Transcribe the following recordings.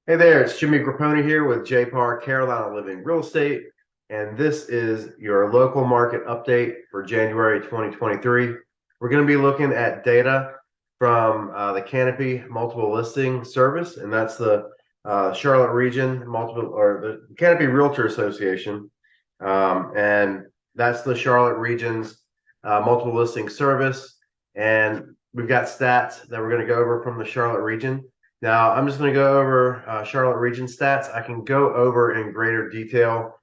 Hey there, it's Jimmy Grappone here with JPAR Carolina Living Real Estate, and this is your local market update for January 2023. We're going to be looking at data from the Canopy Multiple Listing Service, and that's the Charlotte Region Multiple or the Canopy Realtor Association, and that's the Charlotte Region's Multiple Listing Service. And we've got stats that we're going to go over from the Charlotte Region. Now, I'm just going to go over Charlotte Region stats. I can go over in greater detail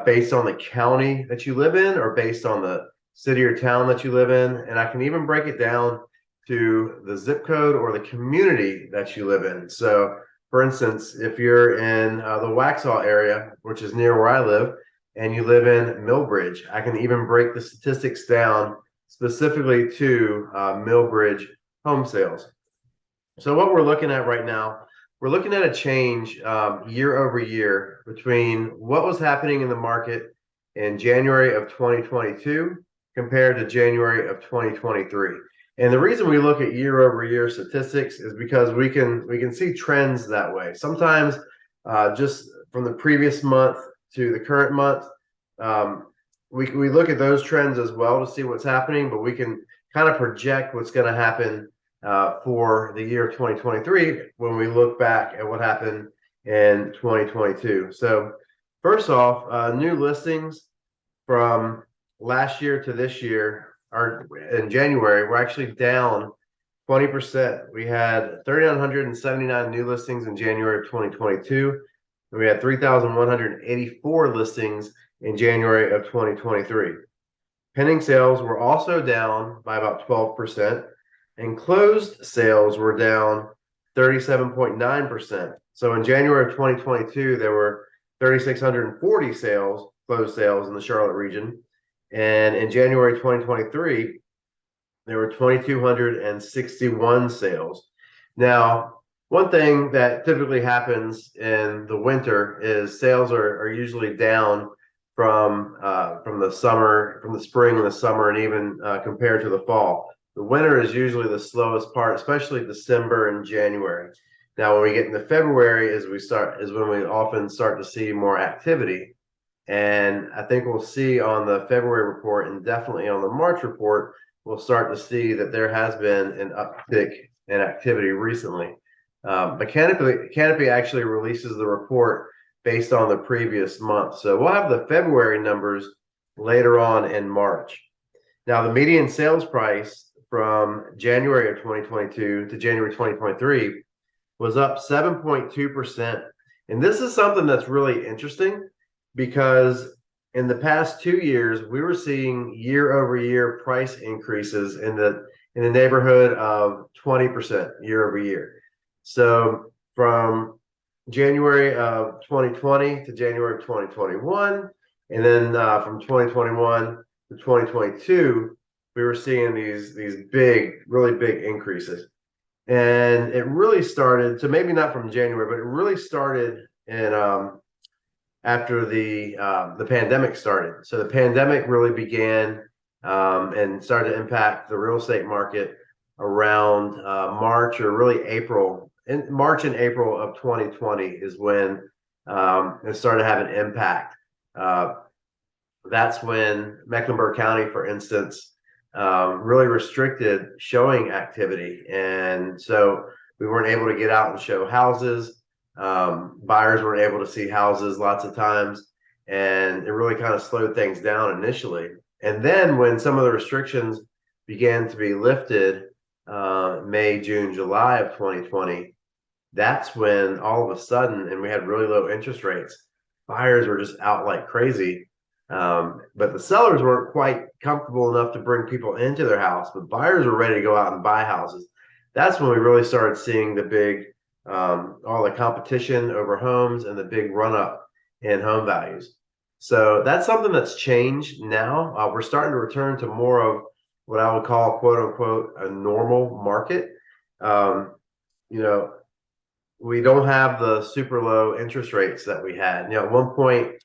based on the county that you live in or based on the city or town that you live in. And I can even break it down to the zip code or the community that you live in. So, for instance, if you're in the Waxhaw area, which is near where I live, and you live in Millbridge, I can even break the statistics down specifically to Millbridge home sales. So what we're looking at right now, we're looking at a change year over year between what was happening in the market in January of 2022 compared to January of 2023. And the reason we look at year over year statistics is because we can see trends that way. Sometimes just from the previous month to the current month, we look at those trends as well to see what's happening, but we can kind of project what's going to happen for the year 2023 when we look back at what happened in 2022. So first off, new listings from last year to this year are in January, we're actually down 20%. We had 3,979 new listings in January of 2022, and we had 3,184 listings in January of 2023. Pending sales were also down by about 12%. And closed sales were down 37.9%. So in January of 2022, there were 3,640 sales, closed sales in the Charlotte region. And in January 2023, there were 2,261 sales. Now, one thing that typically happens in the winter is sales are usually down from the summer, from the spring and the summer, and even compared to the fall. The winter is usually the slowest part, especially December and January. Now, when we get into February, is when we often start to see more activity. And I think we'll see on the February report and definitely on the March report, we'll start to see that there has been an uptick in activity recently. But Canopy actually releases the report based on the previous month. So we'll have the February numbers later on in March. Now, the median sales price from January of 2022 to January 2023 was up 7.2%. And this is something that's really interesting because in the past 2 years, we were seeing year over year price increases in the neighborhood of 20% year over year. So from January of 2020 to January of 2021, and then from 2021 to 2022, we were seeing these big, really big increases. And it really started, so maybe not from January, but it really started in after the pandemic started. So the pandemic really began and started to impact the real estate market around March or really April. In March and April of 2020 is when it started to have an impact. That's when Mecklenburg County, for instance, really restricted showing activity. And so we weren't able to get out and show houses. Buyers weren't able to see houses lots of times. And it really kind of slowed things down initially. And then when some of the restrictions began to be lifted, May, June, July of 2020, that's when all of a sudden, and we had really low interest rates, buyers were just out like crazy. But the sellers weren't quite comfortable enough to bring people into their house, but buyers were ready to go out and buy houses. That's when we really started seeing the big, all the competition over homes and the big run up in home values. So that's something that's changed now. We're starting to return to more of what I would call, quote unquote, a normal market. You know, we don't have the super low interest rates that we had. You know, at one point,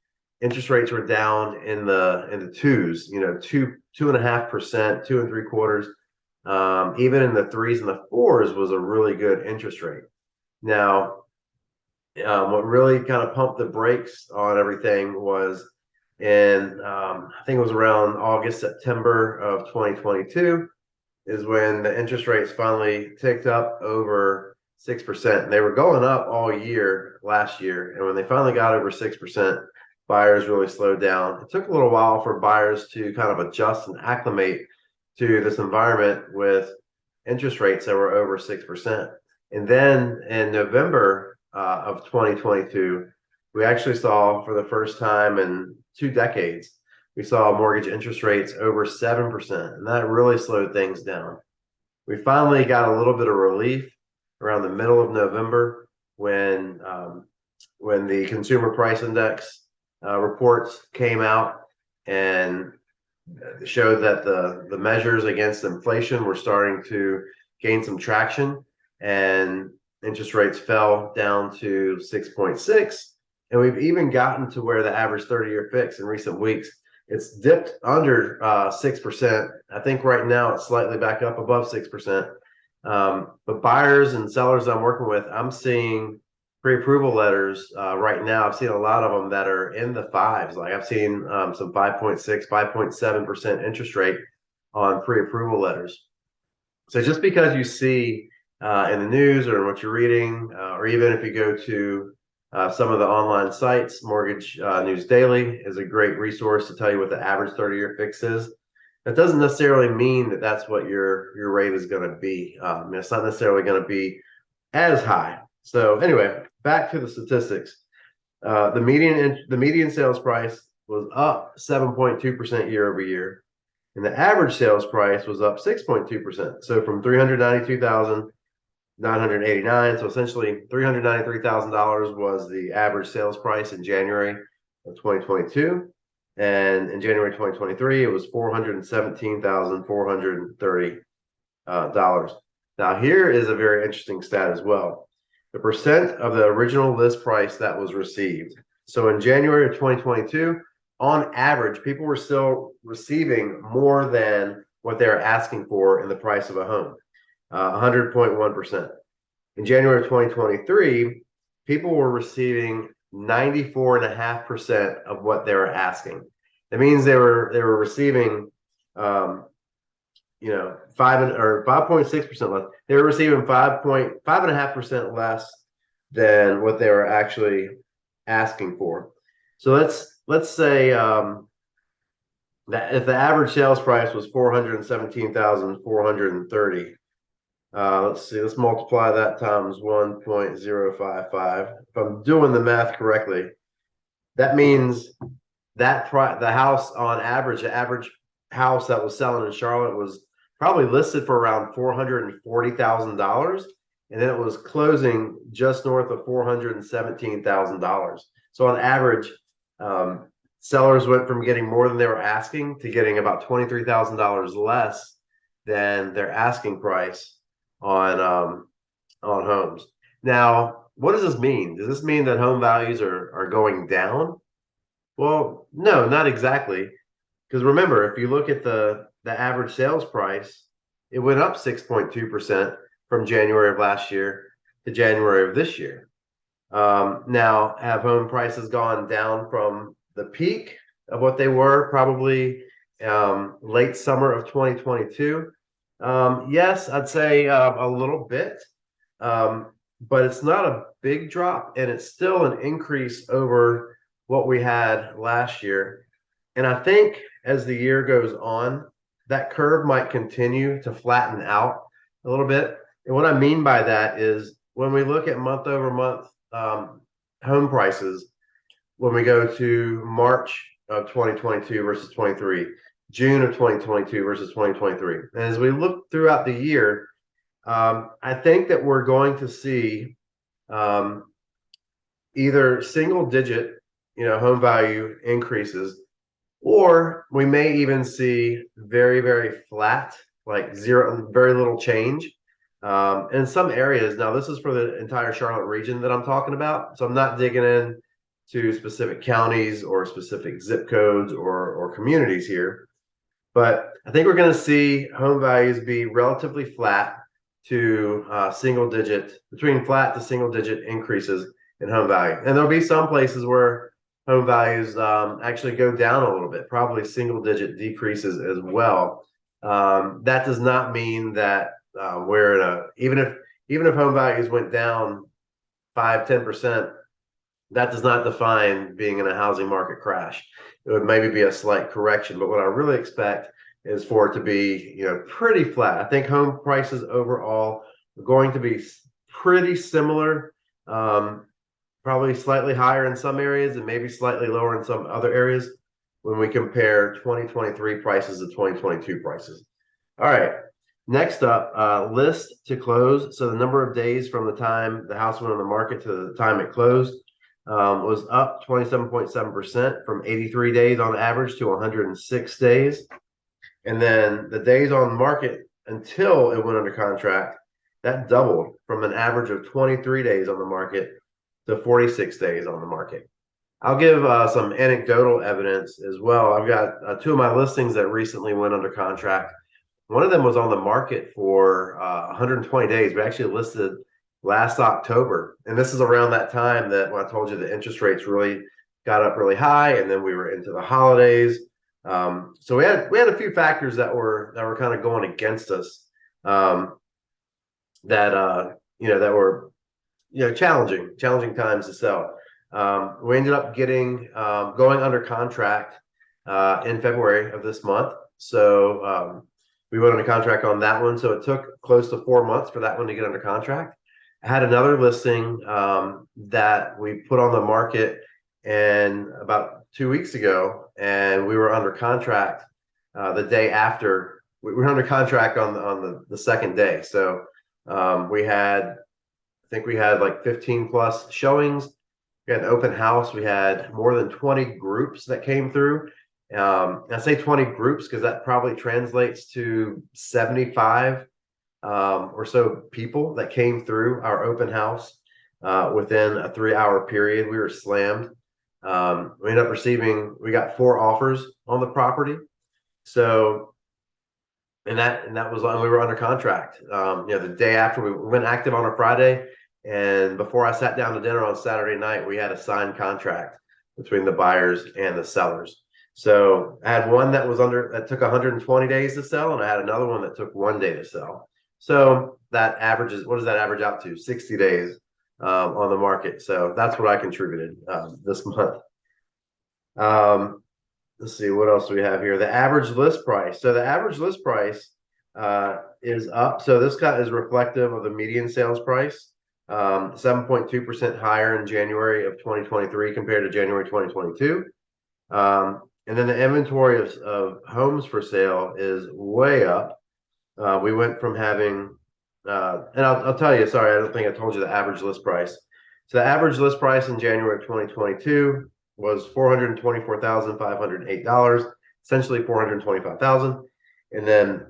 interest rates were down in the twos, you know, 2.5%, 2 3/4. Even in the threes and the fours was a really good interest rate. Now, What really kind of pumped the brakes on everything was in, I think it was around August, September of 2022 is when the interest rates finally ticked up over 6%. They were going up all year last year. And when they finally got over 6%, buyers really slowed down. It took a little while for buyers to kind of adjust and acclimate to this environment with interest rates that were over 6%. And then in November of 2022, we actually saw for the first time in 2 decades, we saw mortgage interest rates over 7%, and that really slowed things down. We finally got a little bit of relief around the middle of November when the consumer price index reports came out and showed that the measures against inflation were starting to gain some traction, and interest rates fell down to 6.6. And we've even gotten to where the average 30-year fix in recent weeks, it's dipped under 6%. I think right now it's slightly back up above 6%. But buyers and sellers I'm working with, I'm seeing pre-approval letters right now. I've seen a lot of them that are in the fives. Like I've seen some 5.6, 5.7% interest rate on pre-approval letters. So just because you see in the news or what you're reading, or even if you go to some of the online sites, Mortgage News Daily is a great resource to tell you what the average 30-year fix is. That doesn't necessarily mean that that's what your rate is going to be. It's not necessarily going to be as high. So anyway, back to the statistics. The median sales price was up 7.2% year over year, and the average sales price was up 6.2%. So from 392,989, so essentially $393,000 was the average sales price in January of 2022, and in January 2023 it was $417,430. Now here is a very interesting stat as well. The percent of the original list price that was received. So in January of 2022, on average, people were still receiving more than what they're asking for in the price of a home, 100.1%. In January of 2023, people were receiving 94.5% of what they were asking. That means they were receiving 5.6% less. They were receiving 5.5% less than what they were actually asking for. So let's say that if the average sales price was 417,430, let's see, let's multiply that times 1.055. If I'm doing the math correctly, that means that the house on average, the average house that was selling in Charlotte was probably listed for around $440,000, and then it was closing just north of $417,000. So on average, sellers went from getting more than they were asking to getting about $23,000 less than their asking price on homes. Now, what does this mean? Does this mean that home values are going down? Well, no, not exactly. Because remember, if you look at the average sales price, it went up 6.2% from January of last year to January of this year. Now, have home prices gone down from the peak of what they were probably late summer of 2022? Yes, I'd say a little bit, but it's not a big drop, and it's still an increase over what we had last year. And I think as the year goes on, that curve might continue to flatten out a little bit. And what I mean by that is when we look at month over month home prices, when we go to March of 2022 versus 23, June of 2022 versus 2023. And as we look throughout the year, I think that we're going to see either single digit, home value increases, or we may even see very, very flat, like zero, very little change in some areas. Now, this is for the entire Charlotte region that I'm talking about. So I'm not digging in to specific counties or specific zip codes or communities here. But I think we're going to see home values be relatively flat to between flat to single digit increases in home value. And there'll be some places where home values actually go down a little bit, probably single digit decreases as well. That does not mean that we're in a, even if home values went down 5-10%, that does not define being in a housing market crash. It would maybe be a slight correction, but what I really expect is for it to be, pretty flat. I think home prices overall are going to be pretty similar, probably slightly higher in some areas and maybe slightly lower in some other areas when we compare 2023 prices to 2022 prices. All right. Next up, list to close. So the number of days from the time the house went on the market to the time it closed was up 27.7% from 83 days on average to 106 days. And then the days on market until it went under contract, that doubled from an average of 23 days on the market to 46 days on the market. I'll give some anecdotal evidence as well. I've got two of my listings that recently went under contract. One of them was on the market for 120 days. We actually listed last October. And this is around that time that when I told you the interest rates really got up really high, and then we were into the holidays. So we had a few factors that were kind of going against us, that were challenging times to sell. We ended up getting going under contract in February of this month. So we went under contract on that one. So it took close to 4 months for that one to get under contract. I had another listing that we put on the market and about 2 weeks ago, and we were under contract the day after. We were under contract on the second day. So we had like 15 plus showings. We had an open house. We had more than 20 groups that came through. I say 20 groups because that probably translates to 75 or so people that came through our open house within a 3-hour period. We were slammed. We ended up we got 4 offers on the property. So, and that was we were under contract. The day after we went active on a Friday, and before I sat down to dinner on Saturday night, we had a signed contract between the buyers and the sellers. So I had one that took 120 days to sell, and I had another one that took 1 day to sell. So that averages, what does that average out to? 60 days on the market. So that's what I contributed this month. Let's see, what else do we have here? The average list price. So the average list price is up. So this is reflective of the median sales price, 7.2% higher in January of 2023 compared to January 2022. And then the inventory of homes for sale is way up. We went from having, and I'll tell you, sorry, I don't think I told you the average list price. So the average list price in January of 2022 was $424,508, essentially $425,000. And then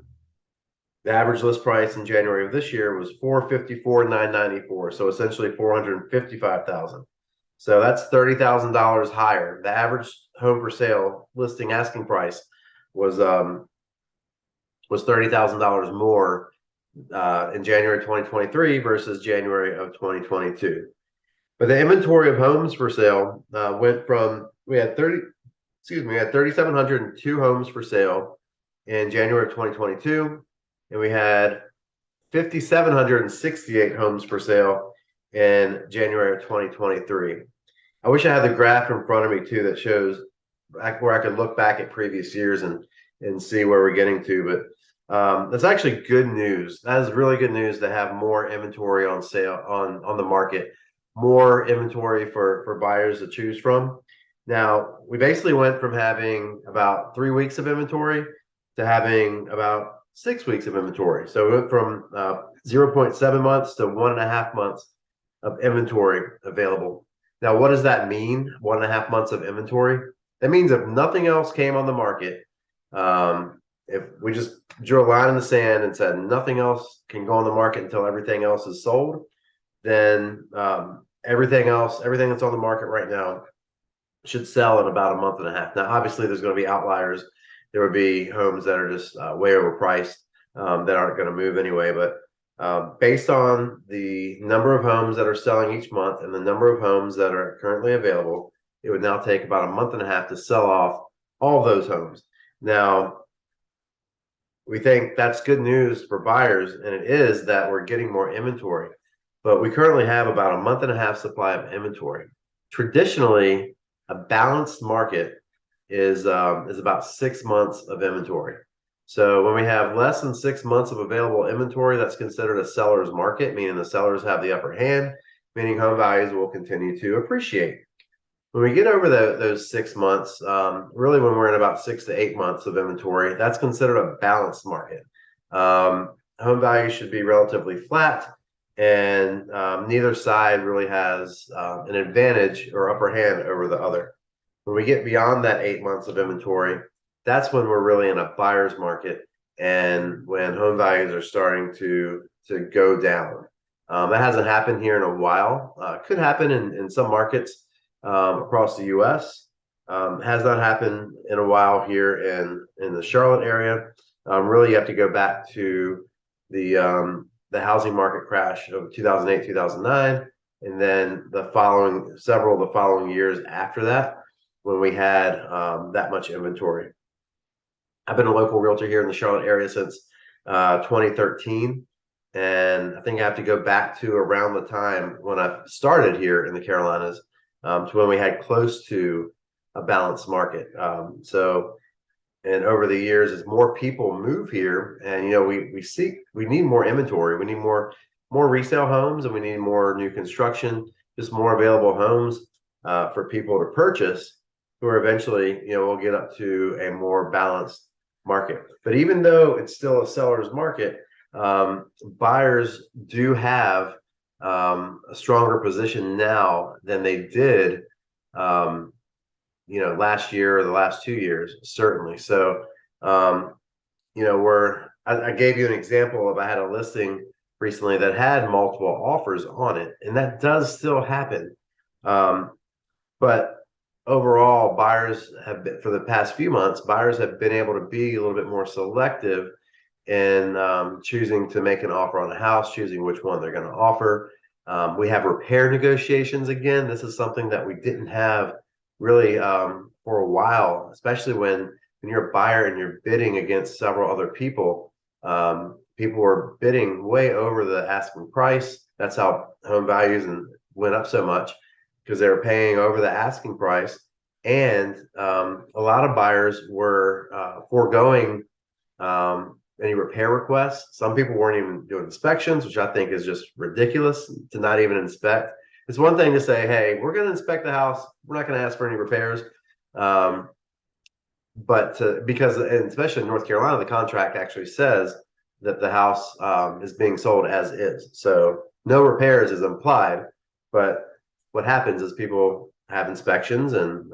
the average list price in January of this year was $454,994, so essentially $455,000. So that's $30,000 higher. The average home for sale listing asking price was $30,000 more in January 2023 versus January of 2022. But the inventory of homes for sale went from we had 3,702 homes for sale in January of 2022, and we had 5,768 homes for sale in January of 2023. I wish I had the graph in front of me too that shows where I could look back at previous years and see where we're getting to. But that's actually good news. That is really good news to have more inventory on sale on the market, more inventory for buyers to choose from. Now, we basically went from having about 3 weeks of inventory to having about 6 weeks of inventory. So we went from 0.7 months to 1.5 months of inventory available. Now, what does that mean? 1.5 months of inventory? That means if nothing else came on the market, if we just drew a line in the sand and said nothing else can go on the market until everything else is sold, then everything that's on the market right now should sell in about 1.5 months. Now, obviously, there's going to be outliers. There would be homes that are just way overpriced that aren't going to move anyway. But Based on the number of homes that are selling each month and the number of homes that are currently available, it would now take about a month and a half to sell off all those homes. Now, we think that's good news for buyers, and it is that we're getting more inventory. But we currently have about a month and a half supply of inventory. Traditionally, a balanced market is about 6 months of inventory. So when we have less than 6 months of available inventory, that's considered a seller's market, meaning the sellers have the upper hand, meaning home values will continue to appreciate. When we get over those 6 months, really when we're in about 6 to 8 months of inventory, that's considered a balanced market. Home values should be relatively flat, and neither side really has an advantage or upper hand over the other. When we get beyond that 8 months of inventory, that's when we're really in a buyer's market, and when home values are starting to go down. That hasn't happened here in a while. Could happen in some markets across the U.S. Has not happened in a while here in the Charlotte area. Really, you have to go back to the housing market crash of 2008, 2009, and then several of the following years after that, when we had that much inventory. I've been a local realtor here in the Charlotte area since 2013. And I think I have to go back to around the time when I started here in the Carolinas, to when we had close to a balanced market. And over the years, as more people move here, and we need more inventory, we need more resale homes, and we need more new construction, just more available homes for people to purchase, who are eventually, we'll get up to a more balanced market. But even though it's still a seller's market, buyers do have a stronger position now than they did last year or the last 2 years, certainly. So I gave you an example of, I had a listing recently that had multiple offers on it, and that does still happen. But overall, buyers have been, for the past few months, buyers have been able to be a little bit more selective in choosing to make an offer on a house, choosing which one they're going to offer. We have repair negotiations again. This is something that we didn't have really for a while, especially when you're a buyer and you're bidding against several other people. People were bidding way over the asking price. That's how home values went up so much, because they were paying over the asking price. And a lot of buyers were foregoing any repair requests. Some people weren't even doing inspections, which I think is just ridiculous to not even inspect. It's one thing to say, hey, we're going to inspect the house, we're not going to ask for any repairs. Because, and especially in North Carolina, the contract actually says that the house is being sold as is. So no repairs is implied, but what happens is people have inspections, and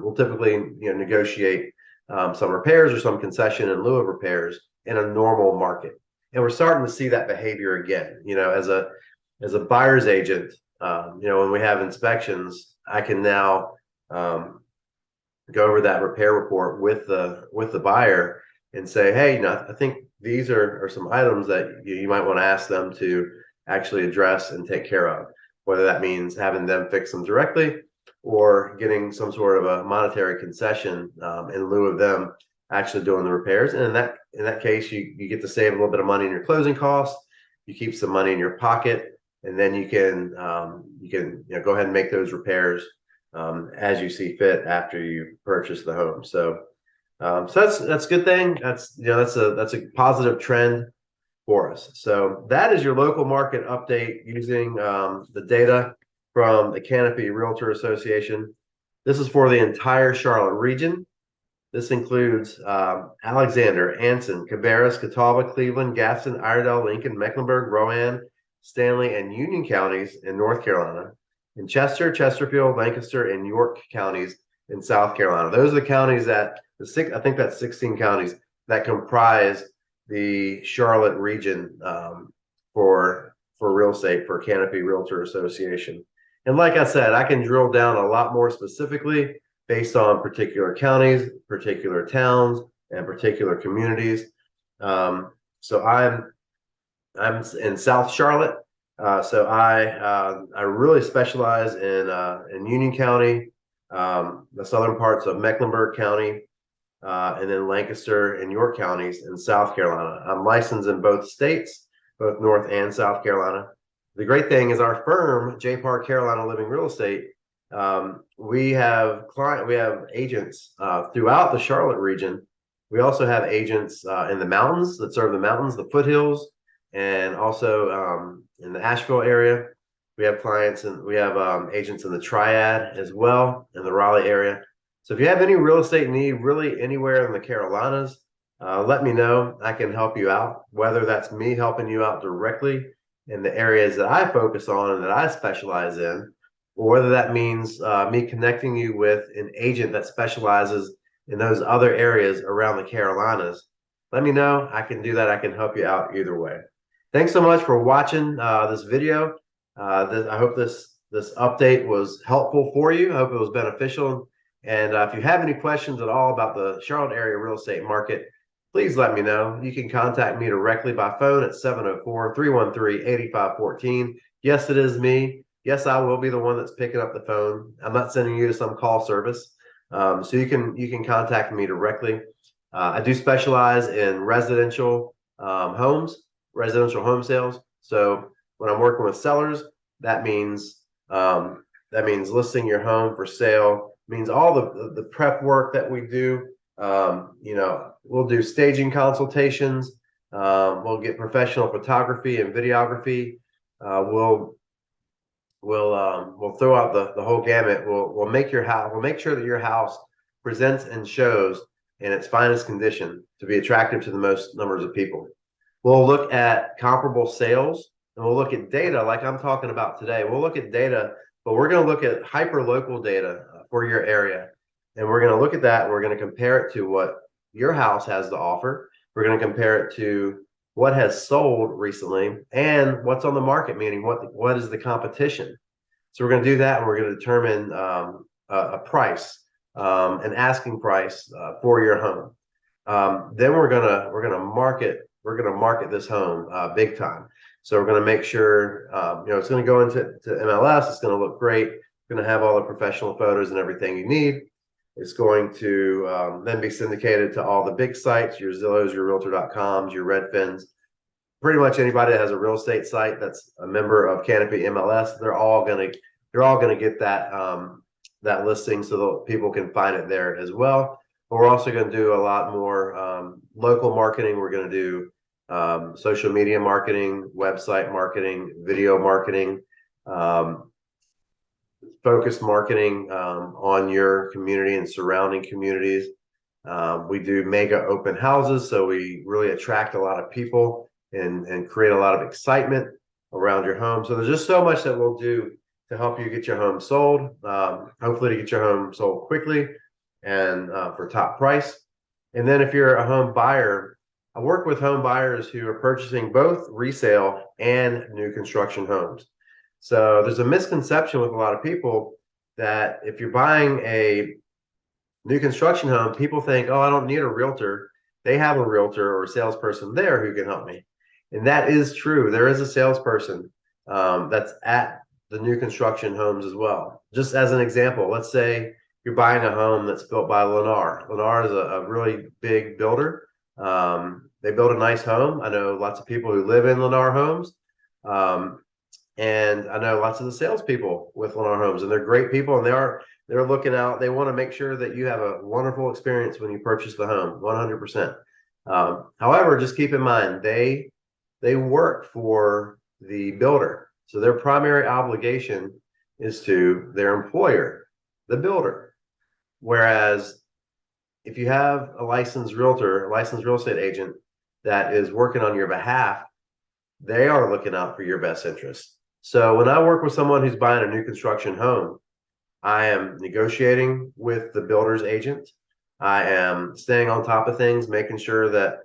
we'll typically negotiate some repairs or some concession in lieu of repairs in a normal market. And we're starting to see that behavior again. As a buyer's agent, when we have inspections, I can now go over that repair report with the buyer and say, hey, I think these are some items that you might want to ask them to actually address and take care of, whether that means having them fix them directly or getting some sort of a monetary concession in lieu of them actually doing the repairs. And in that case, you get to save a little bit of money in your closing costs. You keep some money in your pocket, and then you can go ahead and make those repairs as you see fit after you purchase the home. So that's a good thing. That's a positive trend for us. So that is your local market update using the data from the Canopy Realtor Association. This is for the entire Charlotte region. This includes Alexander, Anson, Cabarrus, Catawba, Cleveland, Gaston, Iredell, Lincoln, Mecklenburg, Rowan, Stanley, and Union counties in North Carolina, and Chester, Chesterfield, Lancaster, and York counties in South Carolina. Those are the counties I think that's 16 counties that comprise the Charlotte region for real estate for Canopy Realtor Association. And like I said, I can drill down a lot more specifically based on particular counties, particular towns, and particular communities. So I'm I'm in South Charlotte, so I really specialize in Union County, the southern parts of Mecklenburg County, and then Lancaster and York counties in South Carolina. I'm licensed in both states, both North and South Carolina. The great thing is our firm, J. Park Carolina Living Real Estate, we have agents throughout the Charlotte region. We also have agents in the mountains that serve the mountains, the foothills, and also in the Asheville area. We have clients and we have agents in the Triad as well, in the Raleigh area. So if you have any real estate need really anywhere in the Carolinas, let me know. I can help you out, whether that's me helping you out directly in the areas that I focus on and that I specialize in, or whether that means me connecting you with an agent that specializes in those other areas around the Carolinas. Let me know. I can do that. I can help you out either way. Thanks so much for watching this video. I hope this update was helpful for you. I hope it was beneficial. And if you have any questions at all about the Charlotte area real estate market, please let me know. You can contact me directly by phone at 704-313-8514. Yes, it is me. Yes, I will be the one that's picking up the phone. I'm not sending you to some call service. So you can contact me directly. I do specialize in residential homes, residential home sales. So when I'm working with sellers, that means listing your home for sale. Means all the prep work that we do. We'll do staging consultations. We'll get professional photography and videography. We'll throw out the whole gamut. We'll make your house. We'll make sure that your house presents and shows in its finest condition to be attractive to the most numbers of people. We'll look at comparable sales, and we'll look at data like I'm talking about today. We'll look at data, but we're going to look at hyper-local data for your area. And we're going to look at that, and we're going to compare it to what your house has to offer. We're going to compare it to what has sold recently and what's on the market, meaning what is the competition. So we're going to do that, and we're going to determine a price, an asking price for your home. Then we're gonna market this home big time. So we're going to make sure it's going to go into MLS. It's going to look great. Going to have all the professional photos and everything you need. It's going to then be syndicated to all the big sites, your Zillows, your Realtor.coms, your Redfins, pretty much anybody that has a real estate site that's a member of Canopy MLS. They're all going to get that listing so that people can find it there as well. But we're also going to do a lot more local marketing. We're going to do social media marketing, website marketing, video marketing. Focused marketing on your community and surrounding communities. We do mega open houses, so we really attract a lot of people and create a lot of excitement around your home. So there's just so much that we'll do to help you get your home sold, hopefully to get your home sold quickly and for top price. And then if you're a home buyer, I work with home buyers who are purchasing both resale and new construction homes. So there's a misconception with a lot of people that if you're buying a new construction home, people think, oh, I don't need a realtor. They have a realtor or a salesperson there who can help me. And that is true. There is a salesperson that's at the new construction homes as well. Just as an example, let's say you're buying a home that's built by Lennar. Lennar is a really big builder. They build a nice home. I know lots of people who live in Lennar homes. And I know lots of the salespeople with Lennar Homes, and they're great people, and they're looking out. They want to make sure that you have a wonderful experience when you purchase the home, 100%. However, just keep in mind they work for the builder, so their primary obligation is to their employer, the builder. Whereas if you have a licensed realtor, a licensed real estate agent that is working on your behalf, they are looking out for your best interest. So when I work with someone who's buying a new construction home, I am negotiating with the builder's agent. I am staying on top of things, making sure that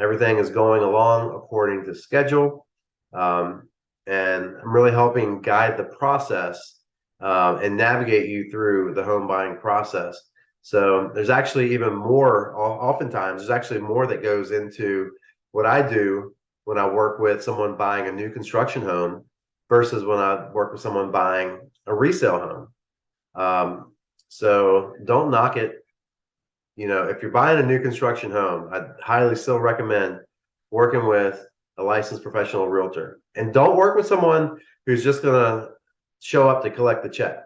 everything is going along according to schedule. And I'm really helping guide the process and navigate you through the home buying process. So there's actually even more, oftentimes, there's actually more that goes into what I do when I work with someone buying a new construction home versus when I work with someone buying a resale home. So don't knock it. You know, if you're buying a new construction home, I'd highly still recommend working with a licensed professional realtor. And don't work with someone who's just going to show up to collect the check,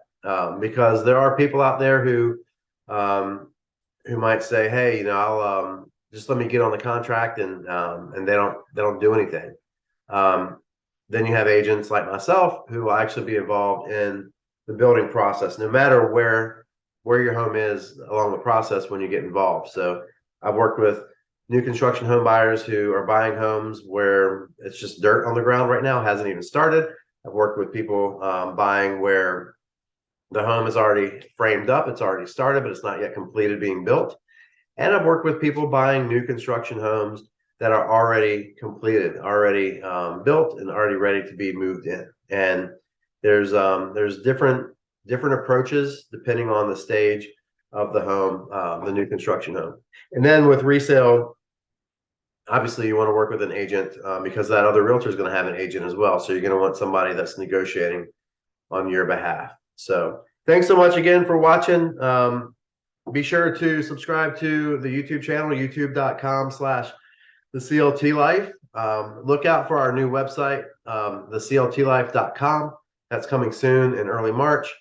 because there are people out there who might say, "Hey, you know, I'll just let me get on the contract," and they don't do anything. Um, then you have agents like myself who will actually be involved in the building process, no matter where your home is along the process when you get involved. So I've worked with new construction home buyers who are buying homes where it's just dirt on the ground right now, hasn't even started. I've worked with people buying where the home is already framed up, it's already started, but it's not yet completed being built. And I've worked with people buying new construction homes that are already completed, already built, and already ready to be moved in. And there's different approaches depending on the stage of the home, the new construction home. And then with resale, obviously you want to work with an agent, because that other realtor is going to have an agent as well. So you're going to want somebody that's negotiating on your behalf. So thanks so much again for watching. Be sure to subscribe to the YouTube channel, youtube.com/thecltlife. Look out for our new website, thecltlife.com. That's coming soon in early March.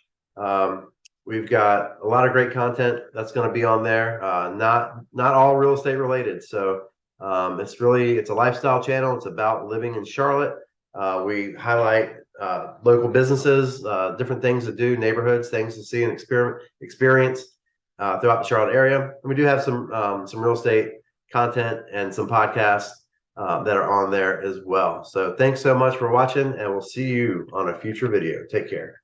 We've got a lot of great content that's going to be on there. Not all real estate related. So it's a lifestyle channel. It's about living in Charlotte. We highlight local businesses, different things to do, neighborhoods, things to see and experience throughout the Charlotte area. And we do have some real estate content and some podcasts that are on there as well. So thanks so much for watching, and we'll see you on a future video. Take care.